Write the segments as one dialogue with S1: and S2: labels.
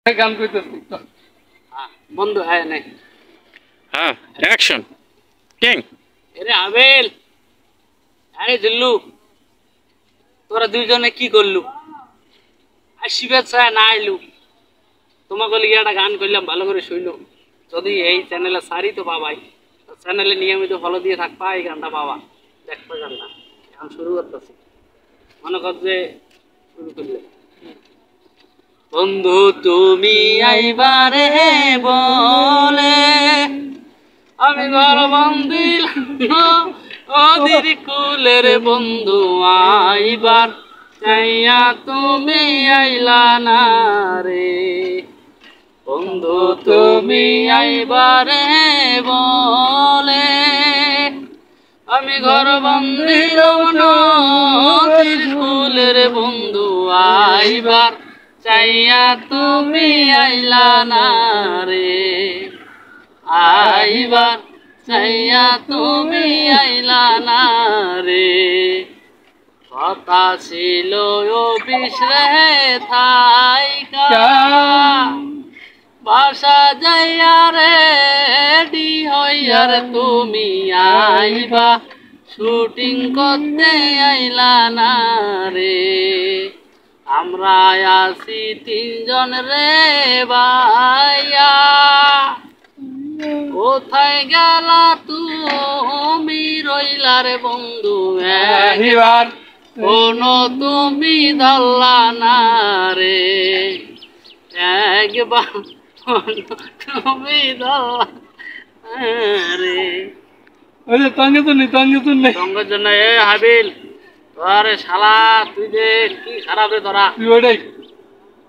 S1: গান কইতেছি
S2: বন্ধু হ্যাঁ নাই
S3: হ্যাঁ অ্যাকশন কিং
S2: আরে আবেল আরে দিল্লু তোরা দুইজনে কি করলু আসিবে চায় না আইলু তোমাকে লিগে একটা গান করলাম ভালো করে শুইলো যদি এই চ্যানেলে সারি তো পাবাই চ্যানেলে নিয়মিত ফলো দিয়ে থাকবা এই গানটা পাবা দেখবা গানটা এখন শুরু করতেছি মনে কর যে শুরু করলে বন্ধু তুমি আইবারে বলে আমি ঘর বন্দি অধীর কুলের বন্ধু আইবার চাইয়া তুমি আইলা না রে বন্ধু তুমি আইবারে বলে আমি ঘর বন্দি অধীর কুলের বন্ধু আইবার চাইয়া তুমি আইলা না রে আইবার চাইয়া তুমি আইলা না রে কথা ছিল অফিস রে থাইকা বাসা যাইয়া রে ডি হইয়ার তুমি আইবা শুটিং করতে আইলা না রে আমরা আছি তিনজন রে ভাইয়া কোথায় গেলা তুমি রইলা রে বন্ধু একবার কোনো তুমি ধরলা না রে একবার তুমি ধরলা রে
S1: ওই যে তঙ্গে শুনলে
S2: সঙ্গের জন্য এ হাবিল তোরে শালা তুই যে কি খারাপ রে তোরা
S1: তুই ওইটাই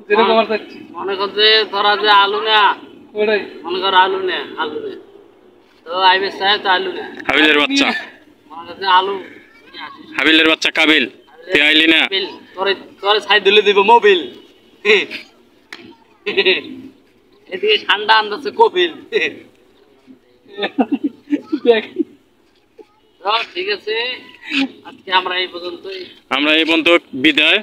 S1: যেরকম আমার চাচ্ছি
S2: মনে কর যে তোরা যে আলু না
S1: ওইটাই
S2: মনে কর আলু নে তো আইবে সাহেব তো আলু নে
S3: হাবিলের বাচ্চা
S2: মনে কর যে আলু
S3: হাবিলের বাচ্চা কাবিল তুই আইলি না
S2: তোরে তোরে ছাই দিলে দিব মোবিল এদিকে ঠান্ডা আনতেছে কপিল ঠিক আছে আজকে আমরা এই পর্যন্ত
S3: বিদায়